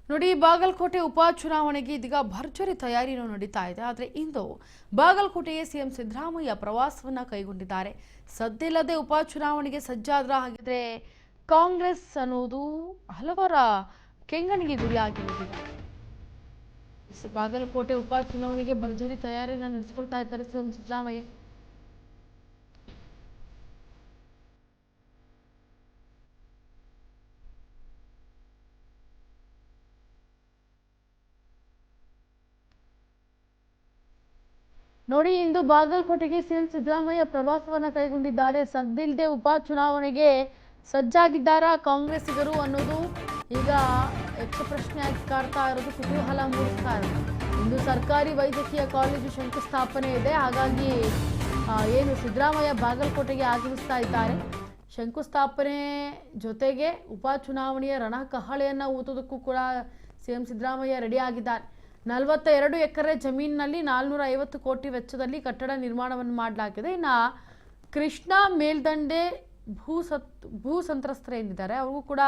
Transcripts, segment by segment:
ನೋಡಿ, ಬಾಗಲಕೋಟೆ ಉಪಚುನಾವಣೆಗೆ ಇದೀಗ ಭರ್ಜರಿ ತಯಾರಿಯನ್ನು ನಡೀತಾ ಇದೆ. ಆದರೆ ಇಂದು ಬಾಗಲಕೋಟೆಗೆ ಸಿಎಂ ಸಿದ್ದರಾಮಯ್ಯ ಪ್ರವಾಸವನ್ನ ಕೈಗೊಂಡಿದ್ದಾರೆ. ಸದ್ದಿಲ್ಲದೆ ಉಪಚುನಾವಣೆಗೆ ಸಜ್ಜಾದ್ರ ಹಾಗಿದ್ರೆ ಕಾಂಗ್ರೆಸ್ ಅನ್ನೋದು ಹಲವರ ಕೆಂಗಣಿಗೆ ಗುರಿಯಾಗಿರುವುದು. ಬಾಗಲಕೋಟೆ ಉಪಚುನಾವಣೆಗೆ ಭರ್ಜರಿ ತಯಾರಿಯನ್ನು ನಡೆಸಿಕೊಳ್ತಾ ಇದ್ದಾರೆ ಸಿಎಂ ಸಿದ್ದರಾಮಯ್ಯ. ನೋಡಿ, ಇಂದು ಬಾಗಲಕೋಟೆಗೆ ಸಿಎಂ ಸಿದ್ದರಾಮಯ್ಯ ಪ್ರವಾಸವನ್ನ ಕೈಗೊಂಡಿದ್ದಾರೆ. ಸದ್ದಿಲ್ಲದೆ ಉಪಚುನಾವಣೆಗೆ ಸಜ್ಜಾಗಿದ್ದಾರಾ ಕಾಂಗ್ರೆಸ್ಸಿಗರು ಅನ್ನೋದು ಈಗ ಯಕ್ಷಪ್ರಶ್ನೆಯಾಗಿ ಕಾಡ್ತಾ ಇರೋದು, ಕುತೂಹಲ ಮೂಡಿಸ್ತಾ ಇರೋದು. ಇಂದು ಸರ್ಕಾರಿ ವೈದ್ಯಕೀಯ ಕಾಲೇಜು ಶಂಕುಸ್ಥಾಪನೆ ಇದೆ. ಹಾಗಾಗಿ ಏನು ಸಿದ್ದರಾಮಯ್ಯ ಬಾಗಲಕೋಟೆಗೆ ಆಗಮಿಸ್ತಾ ಇದ್ದಾರೆ. ಶಂಕುಸ್ಥಾಪನೆ ಜೊತೆಗೆ ಉಪಚುನಾವಣೆಯ ರಣಕಹಳೆಯನ್ನ ಊತೋದಕ್ಕೂ ಕೂಡ ಸಿಎಂ ಸಿದ್ದರಾಮಯ್ಯ ರೆಡಿ ಆಗಿದ್ದಾರೆ. 42 ಎಕರೆ ಜಮೀನಿನಲ್ಲಿ 450 ಕೋಟಿ ವೆಚ್ಚದಲ್ಲಿ ಕಟ್ಟಡ ನಿರ್ಮಾಣವನ್ನು ಮಾಡಲಾಗಿದೆ. ಇನ್ನು ಕೃಷ್ಣಾ ಮೇಲ್ದಂಡೆ ಭೂ ಸಂತ್ರಸ್ತರೇನಿದ್ದಾರೆ ಅವ್ರಿಗೂ ಕೂಡ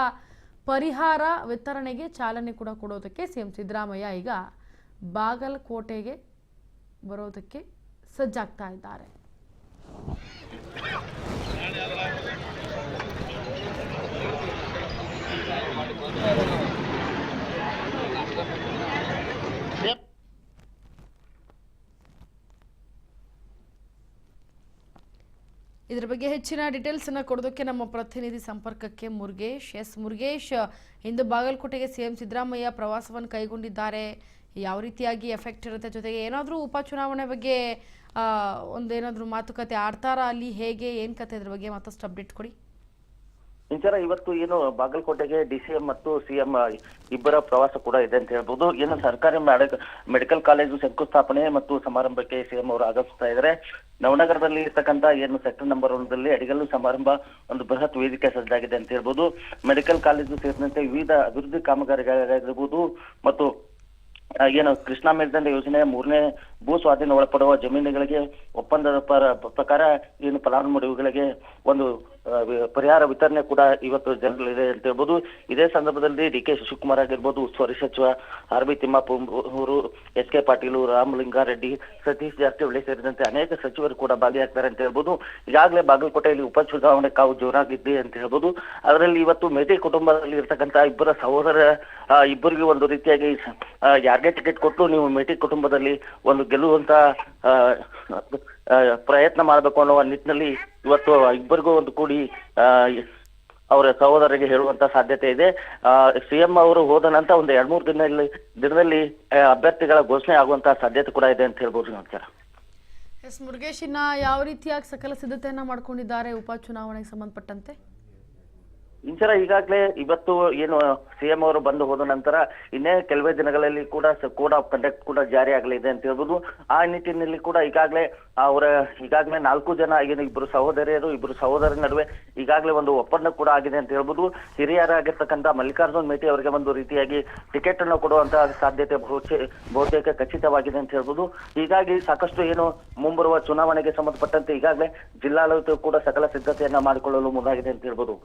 ಪರಿಹಾರ ವಿತರಣೆಗೆ ಚಾಲನೆ ಕೂಡ ಕೊಡೋದಕ್ಕೆ ಸಿಎಂ ಸಿದ್ದರಾಮಯ್ಯ ಈಗ ಬಾಗಲಕೋಟೆಗೆ ಬರೋದಕ್ಕೆ ಸಜ್ಜಾಗ್ತಾ ಇದ್ದಾರೆ. ಇದರ ಬಗ್ಗೆ ಹೆಚ್ಚಿನ ಡೀಟೇಲ್ಸ್ ಅನ್ನು ಕೊಡೋದಕ್ಕೆ ನಮ್ಮ ಪ್ರತಿನಿಧಿ ಸಂಪರ್ಕಕ್ಕೆ ಮುರುಗೇಶ್. ಮುರುಗೇಶ್, ಇಂದು ಬಾಗಲಕೋಟೆಗೆ ಸಿಎಂ ಸಿದ್ದರಾಮಯ್ಯ ಪ್ರವಾಸವನ್ನು ಕೈಗೊಂಡಿದ್ದಾರೆ. ಯಾವ ರೀತಿಯಾಗಿ ಎಫೆಕ್ಟ್ ಇರುತ್ತೆ, ಜೊತೆಗೆ ಏನಾದರೂ ಉಪಚುನಾವಣೆ ಬಗ್ಗೆ ಒಂದೇನಾದರೂ ಮಾತುಕತೆ ಆಡ್ತಾರಾ ಅಲ್ಲಿ, ಹೇಗೆ ಏನು ಕತೆ, ಇದ್ರ ಬಗ್ಗೆ ಮತ್ತಷ್ಟು ಅಪ್ಡೇಟ್ ಕೊಡಿ. ಇಂಚರ ಇವತ್ತು ಏನು ಬಾಗಲಕೋಟೆಗೆ ಡಿಸಿಎಂ ಮತ್ತು ಸಿಎಂ ಇಬ್ಬರ ಪ್ರವಾಸ ಕೂಡ ಇದೆ ಅಂತ ಹೇಳ್ಬೋದು. ಏನು ಸರ್ಕಾರಿ ಮೆಡಿಕಲ್ ಕಾಲೇಜು ಶಂಕುಸ್ಥಾಪನೆ ಮತ್ತು ಸಮಾರಂಭಕ್ಕೆ ಸಿಎಂ ಅವರು ಆಗಮಿಸ್ತಾ ಇದ್ದಾರೆ. ನವನಗರದಲ್ಲಿ ಇರ್ತಕ್ಕಂಥ ಏನು ಸೆಕ್ಟರ್ ನಂಬರ್ 1ರಲ್ಲಿ ಅಡಿಗಲ್ಲು ಸಮಾರಂಭ ಒಂದು ಬೃಹತ್ ವೇದಿಕೆ ಸಜ್ಜಾಗಿದೆ ಅಂತ ಹೇಳ್ಬೋದು. ಮೆಡಿಕಲ್ ಕಾಲೇಜು ಸೇರಿದಂತೆ ವಿವಿಧ ಅಭಿವೃದ್ಧಿ ಕಾಮಗಾರಿಗಳಾಗಿರ್ಬೋದು ಮತ್ತು ಏನು ಕೃಷ್ಣಾ ಮೇಲ್ದಂಡೆ ಯೋಜನೆ 3ನೇ ಭೂ ಸ್ವಾಧೀನ ಒಳಪಡುವ ಜಮೀನುಗಳಿಗೆ ಒಪ್ಪಂದದ ಪ್ರಕಾರ ಏನು ಫಲಾನುಭವಿಗಳಿಗೆ ಒಂದು ಪರಿಹಾರ ವಿತರಣೆ ಕೂಡ ಇವತ್ತು ಜನರಲ್ಲಿದೆ ಅಂತ ಹೇಳ್ಬೋದು. ಇದೇ ಸಂದರ್ಭದಲ್ಲಿ ಡಿ.ಕೆ. ಶಿವಕುಮಾರ್ ಆಗಿರ್ಬೋದು, ಉಸ್ತುವಾರಿ ಸಚಿವ ಆರ್.ಬಿ. ತಿಮ್ಮಪ್ಪ ಅವರು, ಎಸ್.ಕೆ. ಪಾಟೀಲು, ರಾಮಲಿಂಗಾರೆಡ್ಡಿ, ಸತೀಶ್ ಜಾರಕಿಹೊಳಿ ಸೇರಿದಂತೆ ಅನೇಕ ಸಚಿವರು ಕೂಡ ಭಾಗಿಯಾಗ್ತಾರೆ ಅಂತ ಹೇಳ್ಬೋದು. ಈಗಾಗಲೇ ಬಾಗಲಕೋಟೆಯಲ್ಲಿ ಉಪಚುನಾವಣೆ ಕಾವು ಜೋರಾಗಿದ್ದೆ ಅಂತ ಹೇಳ್ಬೋದು. ಅದರಲ್ಲಿ ಇವತ್ತು ಮೇಟಿ ಕುಟುಂಬದಲ್ಲಿ ಇರ್ತಕ್ಕಂಥ ಇಬ್ಬರ ಸಹೋದರ ಇಬ್ಬರಿಗೆ ಒಂದು ರೀತಿಯಾಗಿ ಯಾರಿಗೆ ಟಿಕೆಟ್ ಕೊಟ್ಟು ನೀವು ಮೇಟಿ ಕುಟುಂಬದಲ್ಲಿ ಒಂದು ಗೆಲ್ಲುವಂತ ಪ್ರಯತ್ನ ಮಾಡಬೇಕು ಅನ್ನುವ ನಿಟ್ಟಿನಲ್ಲಿ ಇವತ್ತು ಇಬ್ಬರಿಗೂ ಒಂದು ಕೂಡಿ ಅವರ ಸಹೋದರಿಗೆ ಹೇಳುವಂತ ಸಾಧ್ಯತೆ ಇದೆ. ಸಿಎಂ ಅವರು ಹೋದ ನಂತರ ಒಂದು 2-3 ದಿನದಲ್ಲಿ ಅಭ್ಯರ್ಥಿಗಳ ಘೋಷಣೆ ಆಗುವಂತಹ ಸಾಧ್ಯತೆ ಕೂಡ ಇದೆ ಅಂತ ಹೇಳ್ಬೋದು. ನಮಸ್ಕಾರ. ಮುರುಗೇಶ್, ಯಾವ ರೀತಿಯಾಗಿ ಸಕಲ ಸಿದ್ಧತೆಯನ್ನ ಮಾಡ್ಕೊಂಡಿದ್ದಾರೆ ಉಪಚುನಾವಣೆಗೆ ಸಂಬಂಧಪಟ್ಟಂತೆ? ಇಂಚರ ಈಗಾಗಲೇ ಇವತ್ತು ಏನು ಸಿಎಂ ಅವರು ಬಂದು ಹೋದ ನಂತರ ಇನ್ನೇ ಕೆಲವೇ ದಿನಗಳಲ್ಲಿ ಕೂಡ ಕೋಡ್ ಆಫ್ ಕಂಡಕ್ಟ್ ಕೂಡ ಜಾರಿ ಆಗಲಿದೆ ಅಂತ ಹೇಳ್ಬೋದು. ಆ ನಿಟ್ಟಿನಲ್ಲಿ ಕೂಡ ಈಗಾಗಲೇ 4 ಜನ ಏನು ಇಬ್ಬರು ಸಹೋದರರ ನಡುವೆ ಈಗಾಗಲೇ ಒಂದು ಒಪ್ಪಂದ ಕೂಡ ಆಗಿದೆ ಅಂತ ಹೇಳ್ಬೋದು. ಹಿರಿಯರಾಗಿರ್ತಕ್ಕಂಥ ಮಲ್ಲಿಕಾರ್ಜುನ್ ಮೇಟಿ ಅವರಿಗೆ ಒಂದು ರೀತಿಯಾಗಿ ಟಿಕೆಟ್ ಅನ್ನು ಕೊಡುವಂತಹ ಸಾಧ್ಯತೆ ಬಹುತೇಕ ಖಚಿತವಾಗಿದೆ ಅಂತ ಹೇಳ್ಬೋದು. ಹೀಗಾಗಿ ಸಾಕಷ್ಟು ಏನು ಮುಂಬರುವ ಚುನಾವಣೆಗೆ ಸಂಬಂಧಪಟ್ಟಂತೆ ಈಗಾಗಲೇ ಜಿಲ್ಲಾಡಳಿತ ಕೂಡ ಸಕಲ ಸಿದ್ಧತೆಯನ್ನ ಮಾಡಿಕೊಳ್ಳಲು ಮುಂದಾಗಿದೆ ಅಂತ ಹೇಳ್ಬೋದು.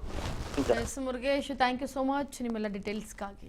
Murugesh, thank you so much ನಿಮ್ಮೆಲ್ಲ ಡೀಟೇಲ್ಸ್ಗಾಗಿ.